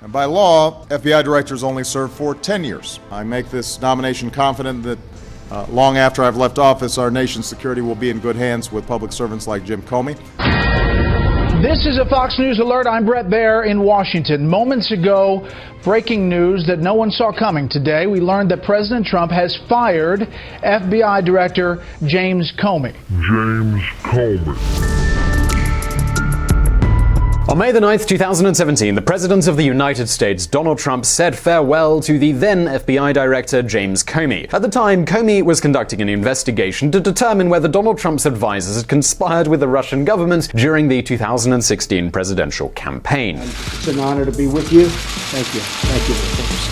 And by law, FBI directors only serve for 10 years. I make this nomination confident that long after I've left office, our nation's security will be in good hands with public servants like Jim Comey. This is a Fox News alert. I'm Brett Baer in Washington. Moments ago, breaking news that no one saw coming today. We learned that President Trump has fired FBI Director James Comey. On May the 9th, 2017, the President of the United States, Donald Trump, said farewell to the then FBI Director James Comey. At the time, Comey was conducting an investigation to determine whether Donald Trump's advisors had conspired with the Russian government during the 2016 presidential campaign. It's an honor to be with you. Thank you. Thank you. Thanks.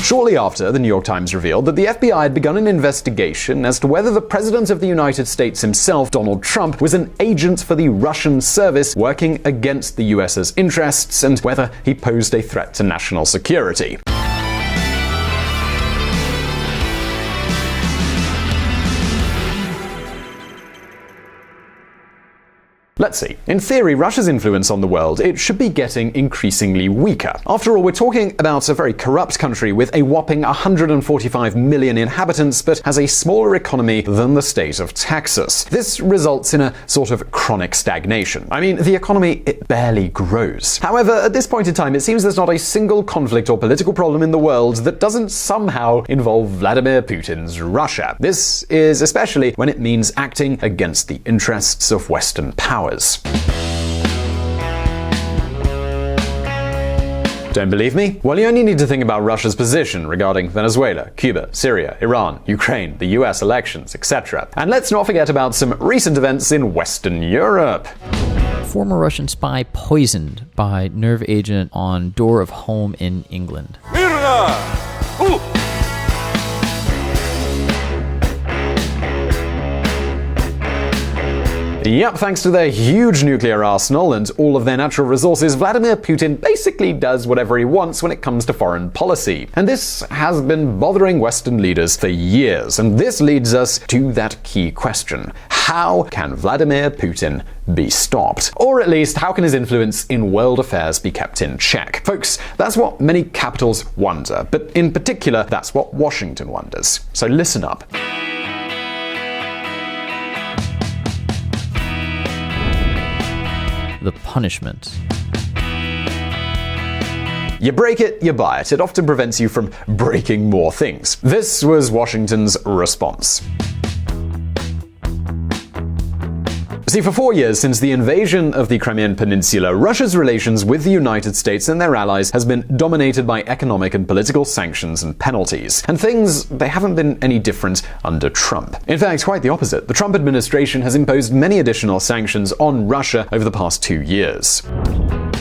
Shortly after, the New York Times revealed that the FBI had begun an investigation as to whether the President of the United States himself, Donald Trump, was an agent for the Russian service working against the US's interests and whether he posed a threat to national security. Let's see. In theory, Russia's influence on the world, it should be getting increasingly weaker. After all, we're talking about a very corrupt country with a whopping 145 million inhabitants, but has a smaller economy than the state of Texas. This results in a sort of chronic stagnation. I mean, the economy, it barely grows. However, at this point in time, it seems there's not a single conflict or political problem in the world that doesn't somehow involve Vladimir Putin's Russia. This is especially when it means acting against the interests of Western powers. Don't believe me? Well, you only need to think about Russia's position regarding Venezuela, Cuba, Syria, Iran, Ukraine, the US elections, etc. And let's not forget about some recent events in Western Europe. Former Russian spy poisoned by nerve agent on door of home in England. Yep, thanks to their huge nuclear arsenal and all of their natural resources, Vladimir Putin basically does whatever he wants when it comes to foreign policy. And this has been bothering Western leaders for years. And this leads us to that key question. How can Vladimir Putin be stopped? Or at least, how can his influence in world affairs be kept in check? Folks, that's what many capitals wonder. But in particular, that's what Washington wonders. So listen up. The punishment. You break it, you buy it. It often prevents you from breaking more things. This was Washington's response. See, for 4 years since the invasion of the Crimean Peninsula, Russia's relations with the United States and their allies has been dominated by economic and political sanctions and penalties. And things, they haven't been any different under Trump. In fact, quite the opposite. The Trump administration has imposed many additional sanctions on Russia over the past 2 years.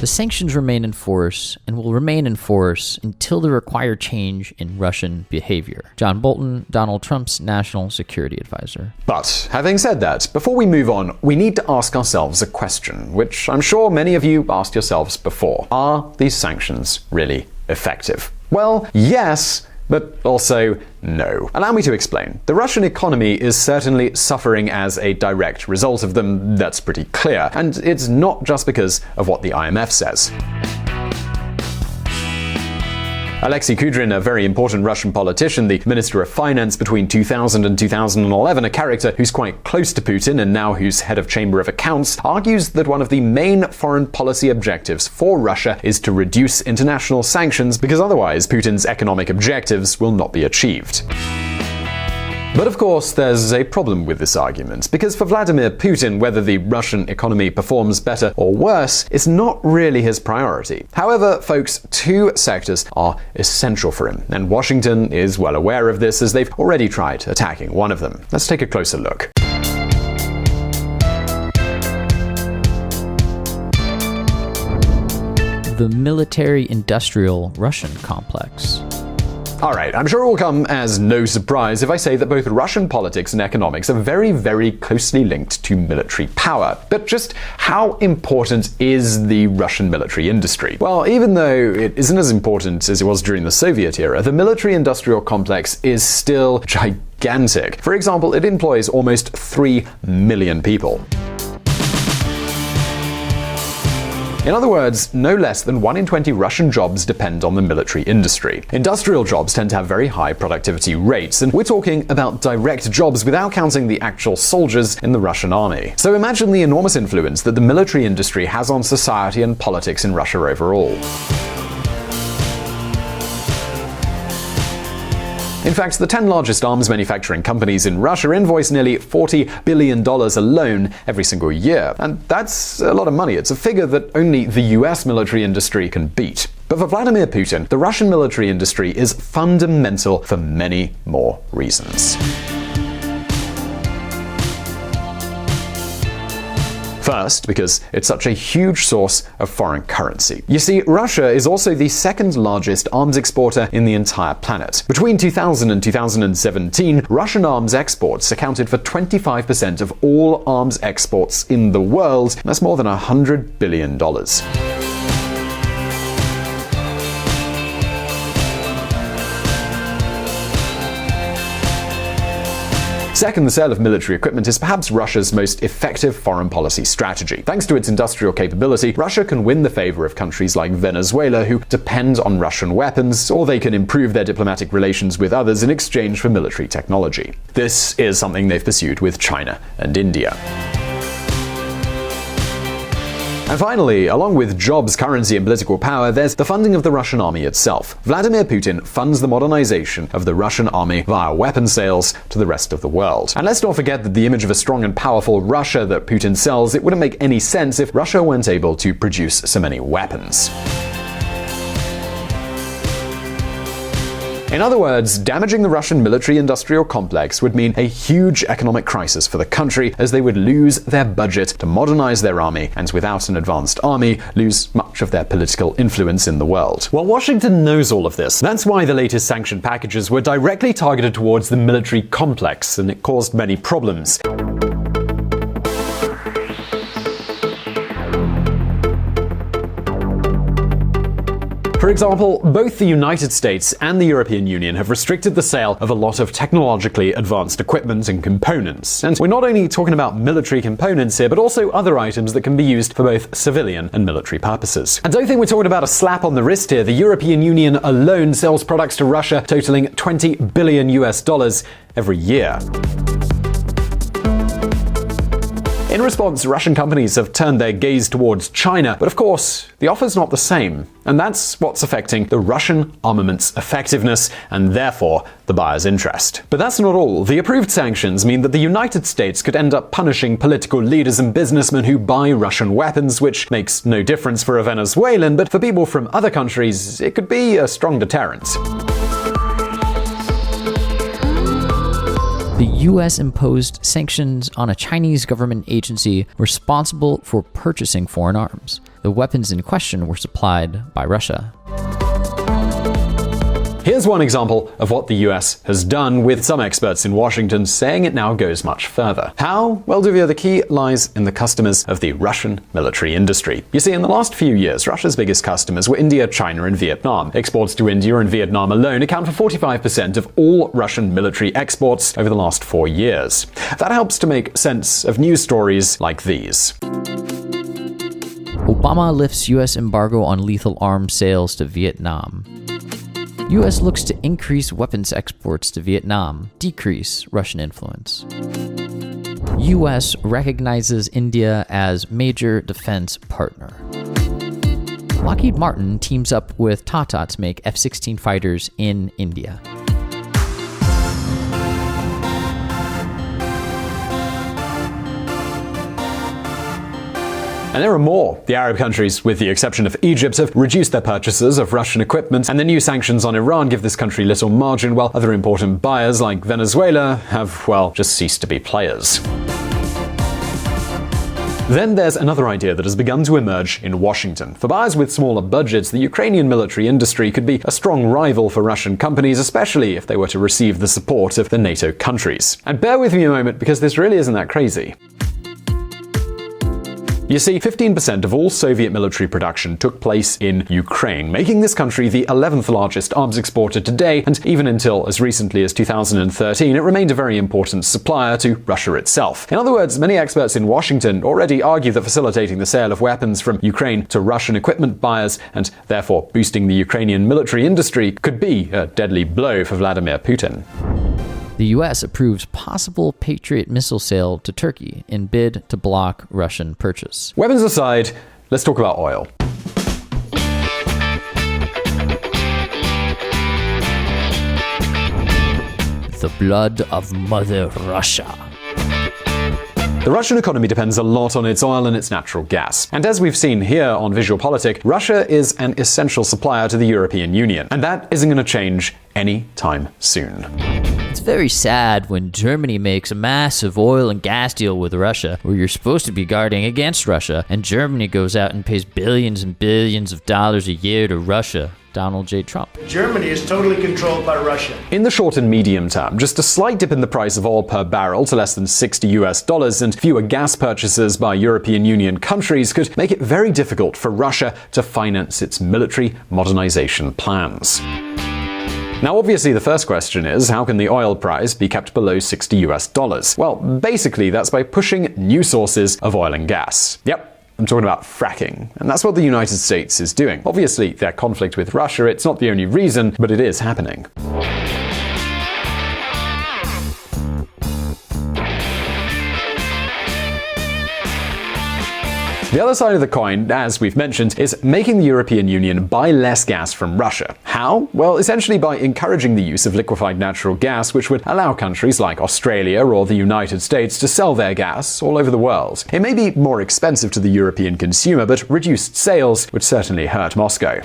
The sanctions remain in force and will remain in force until they require change in Russian behavior. John Bolton, Donald Trump's national security advisor. But having said that, before we move on, we need to ask ourselves a question, which I'm sure many of you asked yourselves before. Are these sanctions really effective? Well, yes, but also no. Allow me to explain. The Russian economy is certainly suffering as a direct result of them, that's pretty clear. And it's not just because of what the IMF says. Alexei Kudrin, a very important Russian politician, the Minister of Finance between 2000 and 2011, a character who's quite close to Putin and now who's head of Chamber of Accounts, argues that one of the main foreign policy objectives for Russia is to reduce international sanctions because otherwise Putin's economic objectives will not be achieved. But of course, there's a problem with this argument, because for Vladimir Putin, whether the Russian economy performs better or worse is not really his priority. However, folks, two sectors are essential for him, and Washington is well aware of this as they've already tried attacking one of them. Let's take a closer look. The military-industrial Russian complex. Alright, I'm sure it will come as no surprise if I say that both Russian politics and economics are very, very closely linked to military power. But just how important is the Russian military industry? Well, even though it isn't as important as it was during the Soviet era, the military-industrial complex is still gigantic. For example, it employs almost 3 million people. In other words, no less than 1 in 20 Russian jobs depend on the military industry. Industrial jobs tend to have very high productivity rates, and we're talking about direct jobs without counting the actual soldiers in the Russian army. So imagine the enormous influence that the military industry has on society and politics in Russia overall. In fact, the 10 largest arms manufacturing companies in Russia invoice nearly $40 billion alone every single year. And that's a lot of money. It's a figure that only the US military industry can beat. But for Vladimir Putin, the Russian military industry is fundamental for many more reasons. First, because it's such a huge source of foreign currency. You see, Russia is also the second largest arms exporter in the entire planet. Between 2000 and 2017, Russian arms exports accounted for 25% of all arms exports in the world. That's more than $100 billion. Second, the sale of military equipment is perhaps Russia's most effective foreign policy strategy. Thanks to its industrial capability, Russia can win the favor of countries like Venezuela, who depend on Russian weapons, or they can improve their diplomatic relations with others in exchange for military technology. This is something they've pursued with China and India. And finally, along with jobs, currency, and political power, there's the funding of the Russian army itself. Vladimir Putin funds the modernization of the Russian army via weapon sales to the rest of the world. And let's not forget that the image of a strong and powerful Russia that Putin sells, it wouldn't make any sense if Russia weren't able to produce so many weapons. In other words, damaging the Russian military-industrial complex would mean a huge economic crisis for the country, as they would lose their budget to modernize their army, and without an advanced army, lose much of their political influence in the world. Well, Washington knows all of this. That's why the latest sanction packages were directly targeted towards the military complex, and it caused many problems. For example, both the United States and the European Union have restricted the sale of a lot of technologically advanced equipment and components. And we're not only talking about military components here, but also other items that can be used for both civilian and military purposes. And don't think we're talking about a slap on the wrist here. The European Union alone sells products to Russia totaling $20 billion every year. In response, Russian companies have turned their gaze towards China, but of course, the offer's not the same. And that's what's affecting the Russian armaments's effectiveness, and therefore the buyer's interest. But that's not all. The approved sanctions mean that the United States could end up punishing political leaders and businessmen who buy Russian weapons, which makes no difference for a Venezuelan, but for people from other countries, it could be a strong deterrent. The U.S. imposed sanctions on a Chinese government agency responsible for purchasing foreign arms. The weapons in question were supplied by Russia. Here's one example of what the US has done, with some experts in Washington saying it now goes much further. How? Well, Divya, the key lies in the customers of the Russian military industry. You see, in the last few years, Russia's biggest customers were India, China, and Vietnam. Exports to India and Vietnam alone account for 45% of all Russian military exports over the last 4 years. That helps to make sense of news stories like these. Obama lifts U.S. embargo on lethal arms sales to Vietnam. U.S. looks to increase weapons exports to Vietnam, decrease Russian influence. U.S. recognizes India as major defense partner. Lockheed Martin teams up with Tata to make F-16 fighters in India. And there are more. The Arab countries, with the exception of Egypt, have reduced their purchases of Russian equipment, and the new sanctions on Iran give this country little margin, while other important buyers like Venezuela have, well, just ceased to be players. Then there's another idea that has begun to emerge in Washington. For buyers with smaller budgets, the Ukrainian military industry could be a strong rival for Russian companies, especially if they were to receive the support of the NATO countries. And bear with me a moment, because this really isn't that crazy. You see, 15% of all Soviet military production took place in Ukraine, making this country the 11th largest arms exporter today, and even until as recently as 2013, it remained a very important supplier to Russia itself. In other words, many experts in Washington already argue that facilitating the sale of weapons from Ukraine to Russian equipment buyers, and therefore boosting the Ukrainian military industry, could be a deadly blow for Vladimir Putin. The U.S. approves possible Patriot missile sale to Turkey in bid to block Russian purchase. Weapons aside, let's talk about oil. The blood of Mother Russia. The Russian economy depends a lot on its oil and its natural gas. And as we've seen here on VisualPolitik, Russia is an essential supplier to the European Union. And that isn't going to change anytime soon. It's very sad when Germany makes a massive oil and gas deal with Russia, where you're supposed to be guarding against Russia, and Germany goes out and pays billions and billions of dollars a year to Russia. Donald J. Trump. Germany is totally controlled by Russia. In the short and medium term, just a slight dip in the price of oil per barrel to less than $60 and fewer gas purchases by European Union countries could make it very difficult for Russia to finance its military modernization plans. Now, obviously, the first question is, how can the oil price be kept below $60? Well, basically, that's by pushing new sources of oil and gas. Yep. I'm talking about fracking, and that's what the United States is doing. Obviously, their conflict with Russia, it's not the only reason, but it is happening. The other side of the coin, as we've mentioned, is making the European Union buy less gas from Russia. How? Well, essentially by encouraging the use of liquefied natural gas, which would allow countries like Australia or the United States to sell their gas all over the world. It may be more expensive to the European consumer, but reduced sales would certainly hurt Moscow.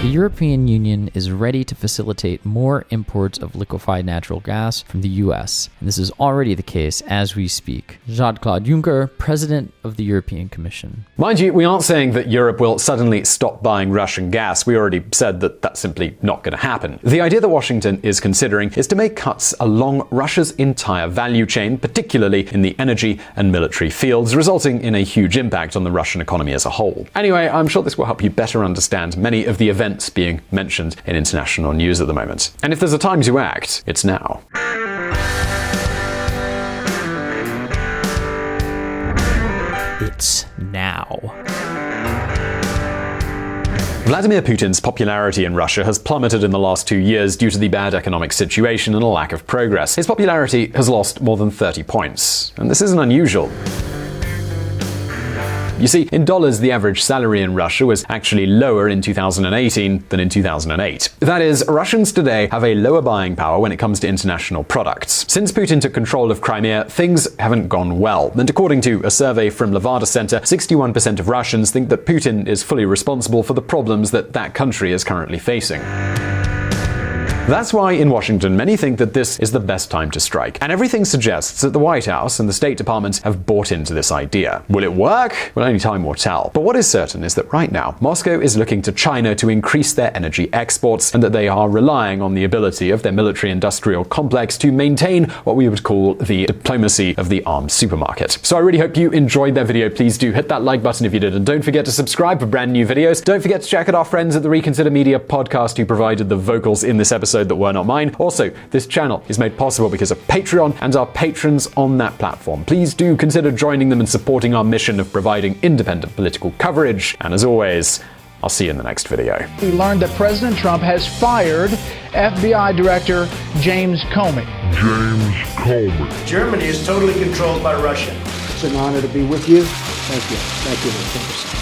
The European Union is ready to facilitate more imports of liquefied natural gas from the U.S., and this is already the case as we speak. Jean-Claude Juncker, President of the European Commission. Mind you, we aren't saying that Europe will suddenly stop buying Russian gas. We already said that that's simply not going to happen. The idea that Washington is considering is to make cuts along Russia's entire value chain, particularly in the energy and military fields, resulting in a huge impact on the Russian economy as a whole. Anyway, I'm sure this will help you better understand many of the events being mentioned in international news at the moment. And if there's a time to act, it's now. It's now. Vladimir Putin's popularity in Russia has plummeted in the last 2 years due to the bad economic situation and a lack of progress. His popularity has lost more than 30 points, and this isn't unusual. You see, in dollars, the average salary in Russia was actually lower in 2018 than in 2008. That is, Russians today have a lower buying power when it comes to international products. Since Putin took control of Crimea, things haven't gone well. And according to a survey from Levada Center, 61% of Russians think that Putin is fully responsible for the problems that country is currently facing. That's why in Washington, many think that this is the best time to strike. And everything suggests that the White House and the State Department have bought into this idea. Will it work? Well, only time will tell. But what is certain is that right now, Moscow is looking to China to increase their energy exports, and that they are relying on the ability of their military-industrial complex to maintain what we would call the diplomacy of the arms supermarket. So I really hope you enjoyed that video. Please do hit that like button if you did, and don't forget to subscribe for brand new videos. Don't forget to check out our friends at the Reconsider Media podcast who provided the vocals in this episode that were not mine. Also, this channel is made possible because of Patreon and our patrons on that platform. Please do consider joining them and supporting our mission of providing independent political coverage. And as always, I'll see you in the next video. We learned that President Trump has fired FBI Director James Comey. Germany is totally controlled by Russia. It's an honor to be with you. Thank you. Thank you.